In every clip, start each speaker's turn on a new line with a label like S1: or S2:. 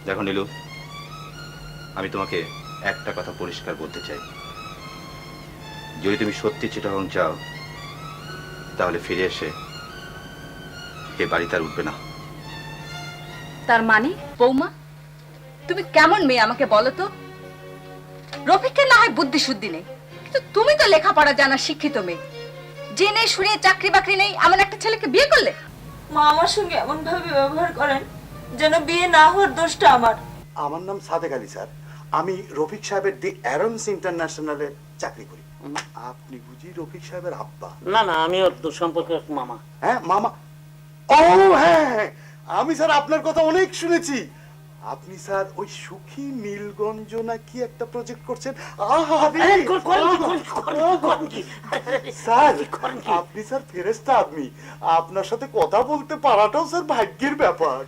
S1: দেখো নীলু, আমি তোমাকে একটা কথা পরিষ্কার বলতে চাই। যদি তুমি সত্যি চিটাগং চাও, তাহলে ফিরে এসে এ বাড়িতে আর উঠবে না।
S2: তার মানে বৌমা, তুমি কেমন মেয়ে আমাকে বলো তো? রফিকের না হয় বুদ্ধি শুদ্ধি নেই, কিন্তু তুমি তো লেখাপড়া জানা শিক্ষিত মেয়ে। জেনে শুনে চাকরি বাকরি নেই এমন একটা ছেলেকে বিয়ে করলে?
S3: মা আমার সঙ্গে এমন ভাবে ব্যবহার করেন যেন বিয়ে না হওয়ার দোষটা আমার।
S4: আমার নাম সাদেক আলী স্যার। আমি রফিক সাহেবের দি অ্যারনস ইন্টারন্যাশনালে চাকরি করি। আপনি বুঝি রফিক সাহেবের আব্বা?
S5: না না, আমি ওর সম্পর্কের মামা।
S4: হ্যাঁ মামা। ও হ্যাঁ, আমি স্যার আপনার কথা অনেক শুনেছি। আপনি স্যার ওই সুখী নীলগঞ্জ না কি একটা প্রজেক্ট করছেন? স্যার আপনি স্যার ফেরেশতা আদমি, আপনার সাথে কথা বলতে পারাটাও স্যার ভাগ্যের ব্যাপার।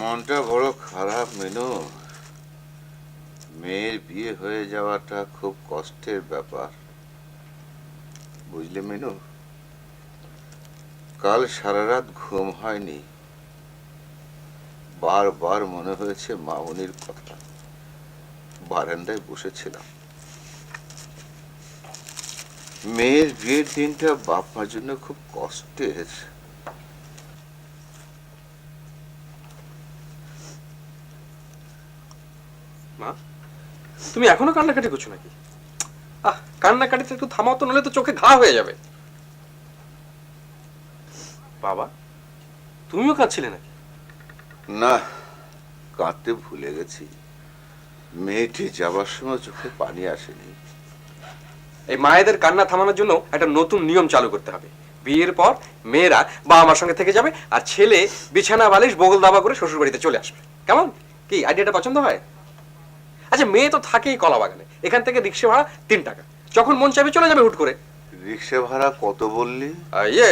S6: মনটা বড় খারাপ মিনু। মেয়ের বিয়ে হয়ে যাওয়াটা খুব কষ্টের ব্যাপার, বুঝলে মিনু। কাল সারা রাত ঘুম হয়নি, বারবার মনে হয়েছে মামুনির কথা। বারান্দায় বসেছিলাম। মেয়ের বিয়ের দিনটা বাপ মার জন্য খুব কষ্টের।
S7: মা, তুমি এখনো কান্নাকাটি করছো নাকি? কান্নাকাটিতে একটু থামাও তো, নলে তো চোখে ঘা হয়ে যাবে। বাবা, তুমিও কাঁদছিলে নাকি?
S6: না, কাঁদতে ভুলে গেছি। মেয়েটি যাবার সময় চোখে পানি আসেনি।
S7: এই মায়েদের কান্না থামানোর জন্য একটা নতুন নিয়ম চালু করতে হবে। বিয়ের পর মেয়েরা বাবা মার সঙ্গে থেকে যাবে আর ছেলে বিছানা বালিশ বগল দাবা করে শ্বশুর বাড়িতে চলে আসবে। কেমন, কি আইডিয়াটা পছন্দ হয়? আচ্ছা, মেয়ে তো থাকেই কলা বাগানে, এখান থেকে রিক্সা ভাড়া 3 টাকা, যখন মন চাইবে চলে যাবে হুট করে।
S6: রিক্সা ভাড়া কত বললি?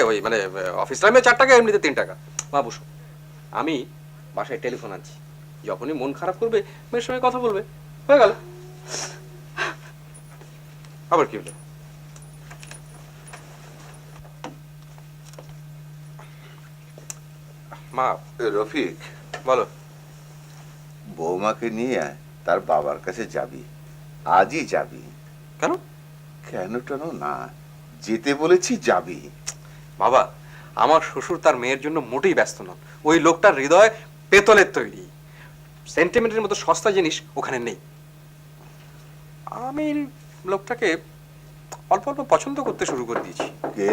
S7: ওই মানে অফিস টাইমে 4 টাকা, এমনিতে 3 টাকা। বাবু শোন, আমি বাসায় টেলিফোন আনছি, যখনই মন খারাপ করবে মেয়ের সঙ্গে কথা বলবে, হয়ে গেল। আবার কি হলো? মা,
S6: রফিক,
S7: বলো।
S6: বৌমাকে নিয়ে আয়, তার বাবার কাছে যাবি, আজই যাবি।
S7: কেন?
S6: কেন টেন না, যেতে বলেছি যাবি।
S7: বাবা, আমার শ্বশুর তার মেয়ের জন্য মোটেই ব্যস্ত নন। ওই লোকটার হৃদয় পেতলের তৈরি, সেন্টিমেন্টের মতো সস্তা জিনিস ওখানে নেই। আমি লোকটাকে অল্প অল্প পছন্দ করতে শুরু করে দিয়েছি।
S6: কে?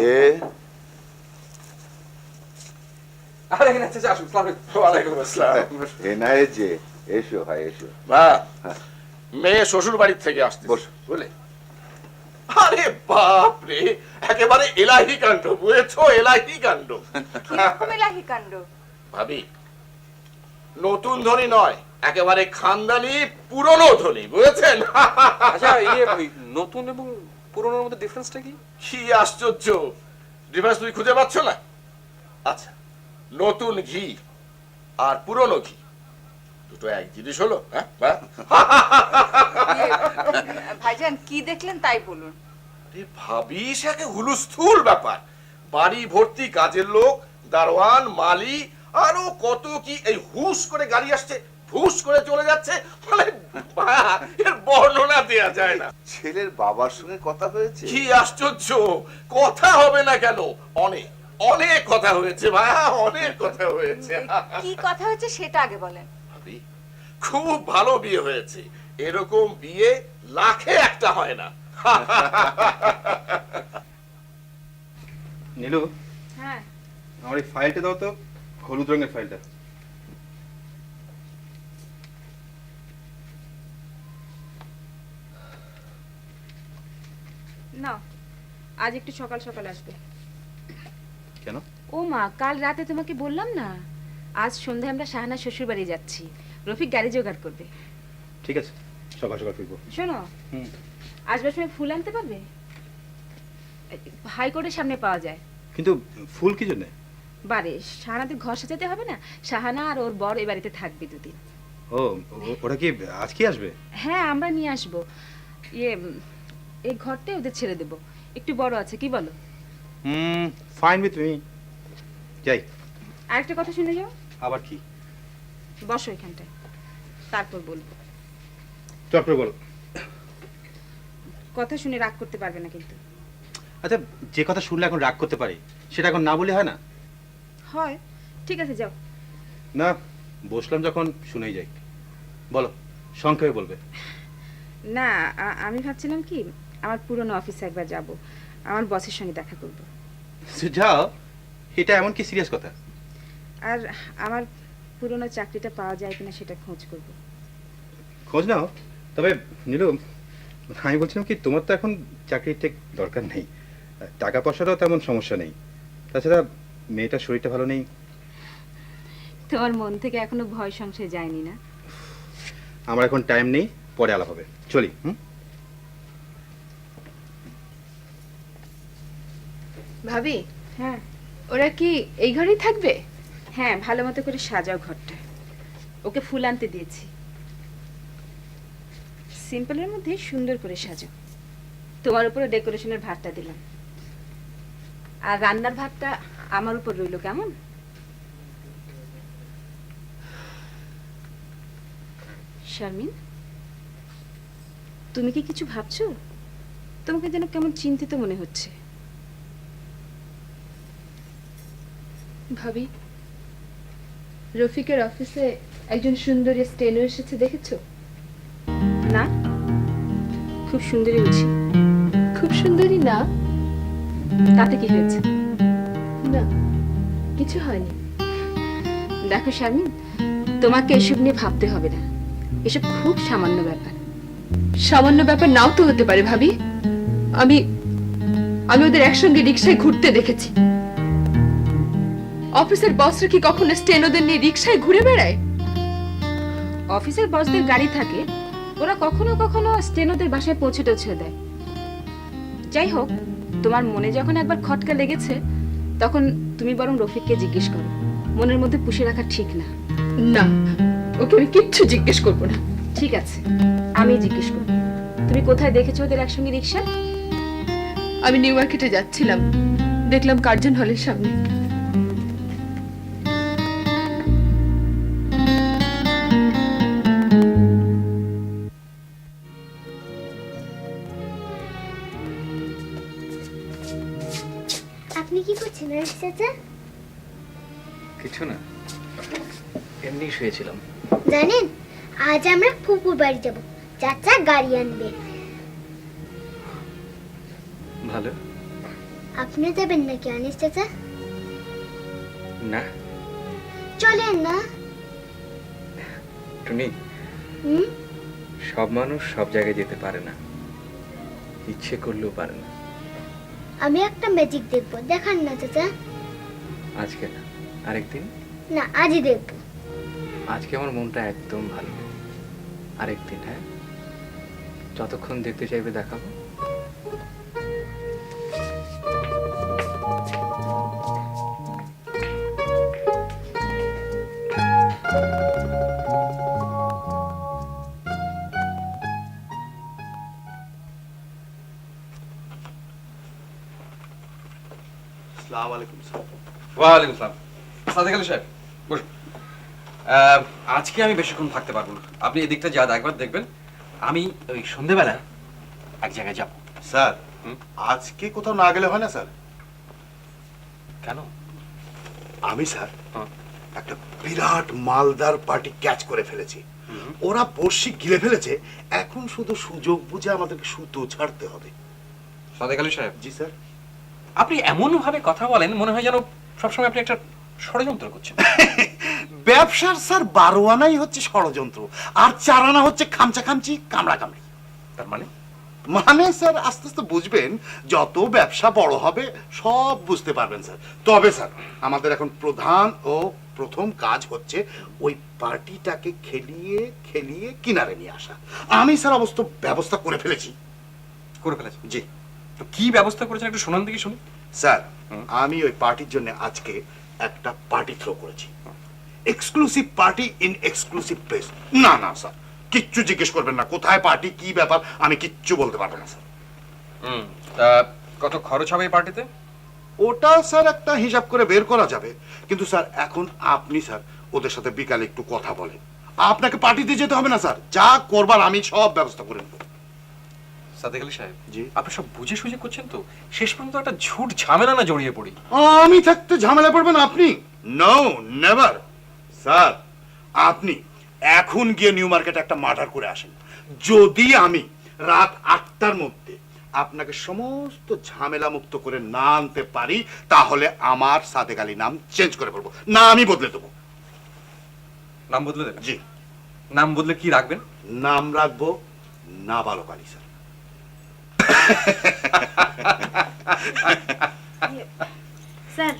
S7: আরে এখানে আছে, আসুন। ওয়ালাইকুম আসসালাম।
S6: এনায়ে যে, এসো, ভাই এসো।
S8: মা, মেয়ে শ্বশুর বাড়ির থেকে আসছে,
S6: বস।
S8: বুঝলে? আরে বাপ রে, একেবারে এলাহি কাণ্ড, বুঝেছো? এলাহি কাণ্ড।
S2: কিরকম এলাহি কাণ্ড?
S8: ভাবি, নতুন ধনী নয়, একেবারে খানদানি পুরনো ধনী, বুঝেছেন?
S7: আচ্ছা, ওই নতুন এবং পুরনোর মধ্যে ডিফারেন্সটা কি?
S8: কি আশ্চর্য, ডিফারেন্স তুমি খুঁজে পাচ্ছ না? আচ্ছা, নতুন ঘি আর পুরনো ঘি দুটো এক জিনিস হলো? হ্যাঁ,
S2: ভাইজান, কি দেখলেন তাই বলুন।
S8: ভাবি, সে একে হুলুস্থুল ব্যাপার, বাড়ি ভর্তি কাজের লোক, দারোয়ান, মালি, আরো কত কি, এই হুশ করে গাড়ি আসছে, ফুস করে চলে যাচ্ছে, মানে এর বর্ণনা দেয়া যায় না।
S6: ছেলের বাবার সঙ্গে কথা হয়েছে?
S8: কি আশ্চর্য, কথা হবে না কেন? অনেক অনেক কথা হয়েছে ভাইয়া, অনেক কথা হয়েছে।
S2: কি কথা হয়েছে সেটা আগে বলেন।
S8: ভাবি, খুব ভালো বিয়ে হয়েছে, এরকম বিয়ে লাখে একটা হয় না।
S1: নীলু,
S2: হ্যাঁ,
S1: আমার এই ফাইলটা দাও তো, হলুদ রঙের ফাইলটা।
S9: না, আজ একটু সকাল সকাল আসবে।
S1: কেন?
S9: ও মা, কাল রাতে তোমাকে বললাম না, আজ সন্ধ্যায় আমরা শাহানা শ্বশুর বাড়ি যাচ্ছি। রফিক গাড়ি জোগাড় করবে।
S1: ঠিক আছে, সকাল সকাল ফিরবো।
S9: শোনো, আসবার সময় ফুল আনতে পারবে? হাইকোর্টের সামনে পাওয়া যায়।
S1: কিন্তু ফুল কি জন্য?
S9: বারে শাহানাদের ঘর সাজাতে হবে না, শাহানা আর ওর বর এই বাড়িতে থাকবে 2 দিন।
S1: ও, ওরা কি আজকে আসবে?
S9: হ্যাঁ, আমরা নিয়ে আসবো। এই ঘরটাই ওদের ছেড়ে দেবো, একটু বড় আছে, কি বলো?
S1: Fine with me. যাই।
S9: আরেকটা কথা শুনে যাও।
S1: আবার কি?
S9: বসো এখানটায়, তারপর বলবো।
S1: চট বলো।
S9: কথা শুনে রাগ করতে পারবে না কিন্তু।
S1: আচ্ছা, যে কথা শুনলে এখন রাগ করতে পারি, সেটা এখন না বলে হয় না?
S9: হয়, ঠিক আছে, যাও।
S1: না, বসলাম যখন শুনেই যাই। বলো, সংক্ষেপে বলবে।
S9: না, আমি ভাবছিলাম কি, আমার পুরনো অফিসে একবার যাব, আমার বসের সঙ্গে দেখা করব।
S1: যাও, এটা এমন কি সিরিয়াস কথা?
S9: আর আমার পুরনো চাকরিটা পাওয়া যায় কিনা সেটা খোঁজ করব।
S1: খোঁজ নাও। তবে নীলু, আমি বলছিলাম কি, তোমার তো এখন চাকরির ঠিক দরকার নেই, টাকা পয়সারও তেমন সমস্যা নেই, তাছাড়া মেয়েটার শরীরটা ভালো নেই।
S9: তোমার মন থেকে এখনো ভয় সংশয় যায়নি না?
S1: আমার এখন টাইম নেই, পরে আলাপ হবে, চলি।
S9: ভাবি, হ্যাঁ, ওরা কি এই ঘরেই থাকবে? হ্যাঁ, ভালো মতো করে সাজাও ঘরটা। ওকে ফুল আনতে দিয়েছি, সিম্পলের মধ্যে সুন্দর করে সাজাও। তোমার উপরে ডেকোরেশনের ভাতটা দিলাম, আর রান্নার ভাতটা আমার উপর রইল, কেমন? শারমিন, তুমি কি কিছু ভাবছো? তোমাকে যেন কেমন চিন্তিত মনে হচ্ছে।
S10: ভাবি, রফিকের অফিসে একজন সুন্দরী স্টেনো এসেছে, দেখেছো?
S9: না, খুব সুন্দরী বুঝি।
S10: খুব সুন্দরী না?
S9: তাতে কি হয়েছে?
S10: না, কিছু হয়নি।
S9: দেখো শারমিন, তোমাকে এসব নিয়ে ভাবতে হবে না, এসব খুব সামান্য ব্যাপার।
S10: সামান্য ব্যাপার নাও তো হতে পারে ভাবি। আমি ওদের একসঙ্গে রিক্সায় ঘুরতে দেখেছি। অফিসের বসরা কি কখনো স্টেনোদের নিয়ে রিকশায় ঘুরে বেড়ায়?
S9: অফিসের বসদের গাড়ি থাকে, ওরা কখনো কখনো স্টেনোদের বাসায় পৌঁছে টৌছে দেয়। যাই হোক, তোমার মনে যখন একবার খটকা লেগেছে, তখন তুমি বরং রফিককে জিজ্ঞেস করো। মনের মধ্যে পুষে রাখা ঠিক না।
S10: না, ওকে আমি কিচ্ছু জিজ্ঞেস করবো না।
S9: ঠিক আছে, আমি জিজ্ঞেস করব। তুমি কোথায় দেখেছো ওদের একসঙ্গে রিকশা?
S10: আমি নিউ মার্কেটে যাচ্ছিলাম, দেখলাম কার্জন হলের সামনে।
S11: আপনি কি করছেন আরিফ চাচা?
S7: কিছু না, এমনি শুয়েছিলাম।
S11: জানেন, আজ আমরা ফুপুর বাড়ি যাব, চাচা গাড়ি আনবে।
S7: ভালো।
S11: আপনিও যাবেন নাকি আনিস চাচা?
S7: না
S11: চলেন না।
S7: টুনি,
S11: হুম?
S7: সব মানুষ সব জায়গায় যেতে পারে না, ইচ্ছে করলেও পারে না।
S11: আমি একটা ম্যাজিক দেখবো, দেখান না চাচা।
S7: আজকে না, আরেকদিন।
S11: না, আজই দেখবো।
S7: আজকে আমার মনটা একদম ভালো, আরেকদিন। হ্যাঁ, যতক্ষণ দেখতে চাইবে দেখাবো।
S4: আসসালামু আলাইকুম স্যার।
S7: ওয়ালাইকুম আসসালাম। সাদেক আলী সাহেব, বসুন। আজকে আমি বেশিক্ষণ থাকতে পারবো না, আপনি এদিকটা যা একবার দেখবেন। আমি ওই সন্ধ্যেবেলা এক জায়গায় যাব।
S4: স্যার, আজকে কোথাও না গেলে হয় না স্যার?
S7: কেন?
S4: আমি স্যার
S7: হ্যাঁ।
S4: একটা বিরাট মালদার পার্টি ক্যাচ করে ফেলেছি। ওরা বর্ষি গিলে ফেলেছে, এখন শুধু সুযোগ বুঝে আমাদেরকে সুতো ছাড়তে হবে।
S7: সাদেক আলী সাহেব,
S4: জি স্যার।
S7: আপনি এমন ভাবে কথা বলেন, মনে হয় যেন সবসময় আপনি একটা ষড়যন্ত্র করছেন।
S4: ব্যবসার স্যার 12 আনাই হচ্ছে ষড়যন্ত্র, আর 4 আনা হচ্ছে খামচা খামচি, কামড়া কামড়ি।
S7: তার মানে?
S4: মানে স্যার আস্তে আস্তে বুঝবেন, যত ব্যবসা বড় হবে সব বুঝতে পারবেন স্যার। তবে স্যার, আমাদের এখন প্রধান ও প্রথম কাজ হচ্ছে ওই পার্টিটাকে খেলিয়ে খেলিয়ে কিনারে নিয়ে আসা। আমি স্যার অবশ্য ব্যবস্থা করে ফেলেছি।
S7: করে ফেলেছেন?
S4: জি
S7: তো কি ব্যবস্থা করেছেন একটু শোনান দেখি শুনি।
S4: স্যার, আমি ওই পার্টির জন্য আজকে একটা পার্টি থ্রো করেছি। Exclusive party in exclusive place. না না স্যার, কিচ্ছু জিজ্ঞেস করবেন না, কোথায় পার্টি, কি ব্যাপার, আমি কিচ্ছু বলতে পারবো না স্যার।
S7: তা কত খরচ হবে এই পার্টিতে?
S4: ওটা স্যার একটা হিসাব করে বের করা যাবে, কিন্তু স্যার এখন আপনি স্যার ওদের সাথে বিকালে একটু কথা বলেন। আপনাকে পার্টিতে যেতে হবে না স্যার, যা করবার আমি সব ব্যবস্থা করে নেব।
S7: সাদেক আলী সাহেব,
S4: জি?
S7: আপনি সব বুঝে সুঝে করছেন তো? শেষ পর্যন্ত একটা ঝুট ঝামেলা না জড়িয়ে পড়ি।
S4: আমি থাকতে ঝামেলা পড়বেন আপনি? No, never. স্যার, আপনি এখন গিয়ে নিউ মার্কেটে একটা মার্ডার করে আসেন। যদি আমি রাত 8টার মধ্যে আপনাকে সমস্ত ঝামেলা মুক্ত করে না আনতে পারি, তাহলে আমার সাদেক আলী নাম চেঞ্জ করে ফেলবো, না আমি বদলে দেবো।
S7: নাম বদলে দেবেন?
S4: জি।
S7: নাম বদলে কি রাখবেন?
S4: নাম রাখবো নাবালক আলী স্যার।
S3: স্যার,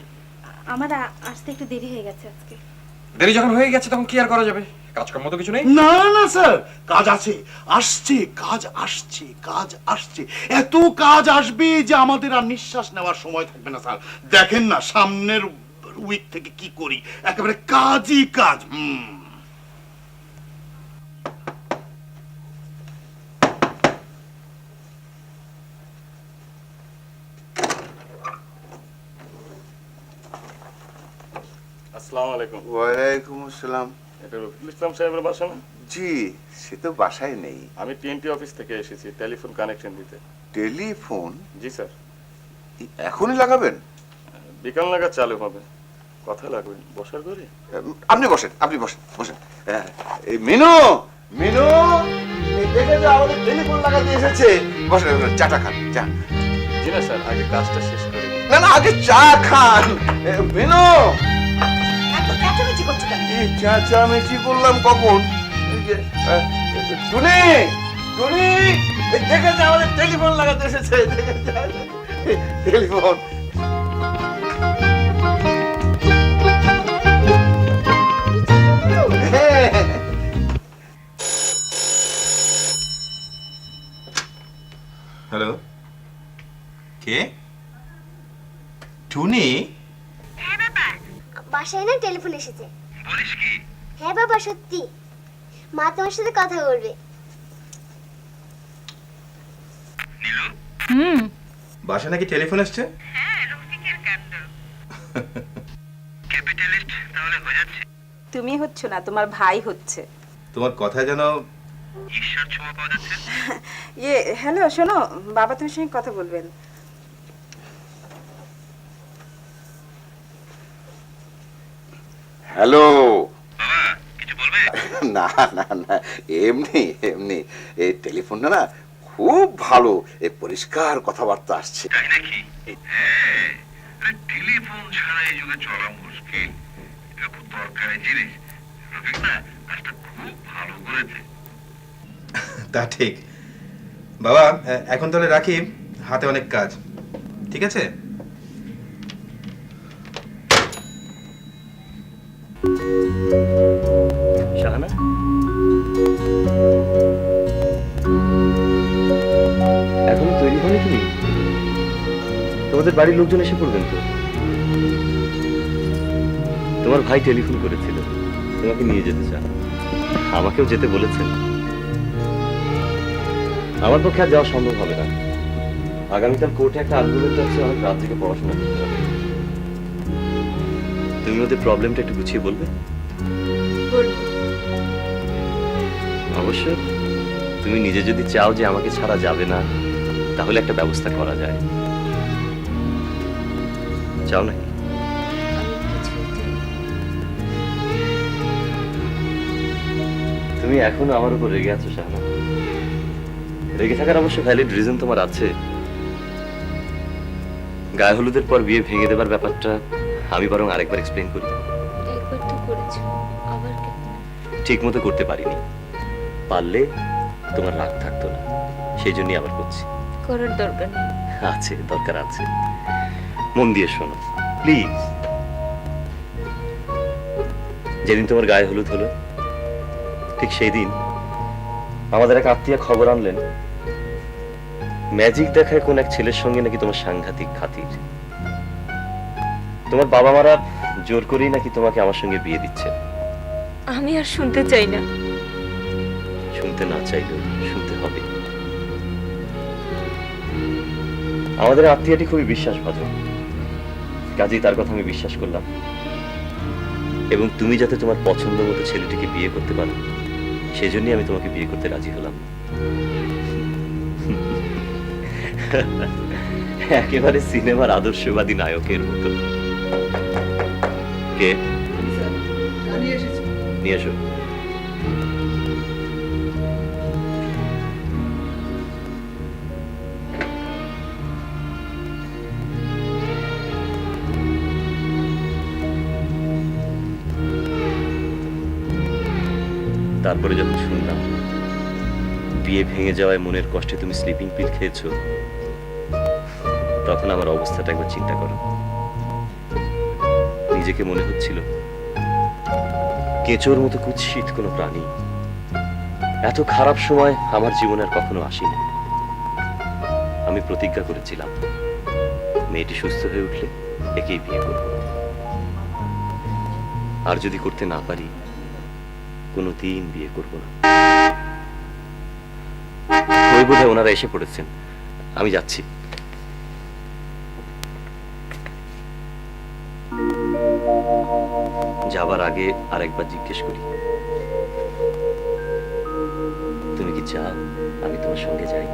S3: আমার আসতে একটু দেরি হয়ে গেছে আজকে।
S7: দেরি যখন হয়ে গেছে তখন কি আর করা যাবে? কাজকর্ম তো কিছু নেই।
S4: না না স্যার, কাজ আছে, আসছে, কাজ আসছে, কাজ আসছে, এত কাজ আসবে যে আমাদের আর নিঃশ্বাস নেওয়ার সময় থাকবে না স্যার। দেখেন না সামনের উইক থেকে কি করি, একেবারে কাজই কাজ।
S12: আসসালামু আলাইকুম।
S6: ওয়ালাইকুম আসসালাম।
S12: এটা রফিকুল ইসলাম সাহেবের বাসা না?
S6: জি, সে তো বাসায় নেই।
S12: আমি টিএনটি অফিস থেকে এসেছি টেলিফোন কানেকশন দিতে।
S6: টেলিফোন?
S12: জি স্যার।
S6: এখনই লাগাবেন?
S12: বিকাল নাগাদ চালু হবে। কথা লাগবে বসার ঘরে?
S6: আপনি বসেন, আপনি বসেন, বসেন। এই মিনু, মিনু, দেখে যে আমাদের টেলিফোন লাগাতে এসেছে। বসেন, চাটা খান, চা।
S12: জি না স্যার, আগে কাজটা শেষ করি।
S6: না না, আগে চা খান। মিনু,
S3: চেঁচামেচি করছো কেন?
S6: চেঁচামেচি করলাম কখন? টুনি, টুনি, দেখে যে আমাদের টেলিফোন লাগাতে এসেছে। টেলিফোন।
S11: বাসায় না টেলিফোন এসেছে। হ্যাঁ বাবা, সত্যি। মা তোমার সাথে কথা বলবে।
S1: বাসা নাকি টেলিফোন আসছে?
S2: তুমি হচ্ছ না, তোমার ভাই হচ্ছে।
S1: তোমার কথা যেন
S2: ইয়ে, হ্যালো, শোনো, বাবা তোমার সঙ্গে কথা বলবেন।
S6: হ্যালো না না না, এমনি এমনি। এই টেলিফোনটা না খুব ভালো, এই পরিষ্কার কথাবার্তা আসছে।
S8: টেলিফোন ছাড়া এই যুগে চলা মুশকিল। এটা খুব দরকারি জিনিস। রফিক না কাজটা খুব ভালো করেছে।
S1: তা ঠিক। বাবা, এখন তাহলে রাখি, হাতে অনেক কাজ। ঠিক আছে?
S12: শাহানা, এখনো তৈরি হয়নি তুমি? তোমাদের বাড়ির লোকজন এসে পড়বেন তো। তোমার ভাই টেলিফোন করেছিল, তোমাকে নিয়ে যেতে চান, আমাকেও যেতে বলেছেন। আমার পক্ষে আর যাওয়া সম্ভব হবে না। আগামীকাল কোর্টে একটা আর্গুমেন্ট আছে, অনেক রাত থেকে পড়াশোনা করতে হবে। তুমি ওদের প্রবলেমটা একটু গুছিয়ে বলবে? অবশ্য তুমি নিজে যদি চাও যে আমাকে ছাড়া যাবে না, তাহলে একটা ব্যবস্থা করা যায়। চাও নাকি? তুমি এখনো আমার উপর রেগে আছো শাহানা। রেগে থাকার অবশ্য ভ্যালিড রিজন তোমার আছে। গায়ে হলুদের পর বিয়ে ভেঙে দেবার ব্যাপারটা আমি বরং আরেকবার এক্সপ্লেইন করি।
S10: একবার তো করেছো, আবার কেন?
S12: ঠিক মতো করতে পারিনি। পারলে তোমার রাগ থাকতো না, সেই জন্যই আবার করছি।
S10: করার দরকার নেই।
S12: আছে, দরকার আছে। মন দিয়ে শোনো প্লিজ। যেদিন তোমার গায়ে হলুদ হলো, ঠিক সেই দিন আমাদের এক আত্মীয় খবর আনলেন, ম্যাজিক দেখায় কোন এক ছেলের সঙ্গে নাকি তোমার সাংঘাতিক খাতির। তোমার বাবা মারা জোর করেই নাকি তোমাকে আমার সঙ্গে বিয়ে দিচ্ছে।
S10: আমি আর শুনতে চাই না।
S12: শুনতে না চাইলেও শুনতে হবে। আমাদের আত্মীয়টি খুবই বিশ্বাসভাজন, কাজেই তার কথা আমি বিশ্বাস করলাম। এবং তুমি যাতে তোমার পছন্দ মতো ছেলেটিকে বিয়ে করতে পারো, সেজন্যই আমি তোমাকে বিয়ে করতে রাজি হলাম। একেবারে সিনেমার আদর্শবাদী নায়কের মতো। কে? নিয়ে এসো। তারপরে যখন শুনলাম বিয়ে ভেঙে যাওয়ায় মনের কষ্টে তুমি স্লিপিং পিল খেয়েছো, তখন আমার অবস্থাটা একবার চিন্তা করো। নিজেকে মনে হচ্ছিল কেঁচোর মতো কুৎসিত কোনো প্রাণী। এত খারাপ সময় আমার জীবনে আর কখনো আসেনি। আমি প্রতিজ্ঞা করেছিলাম, মেয়েটি সুস্থ হয়ে উঠলে একেই বিয়ে করব। আর যদি করতে না পারি, কোনোদিন বিয়ে করব না। ওই বোধহয় ওনারা এসে পড়েছেন, আমি যাচ্ছি। যাবার আগে আরেকবার জিজ্ঞেস করি, তুমি কি চাও আমি তোমার সঙ্গে যাই?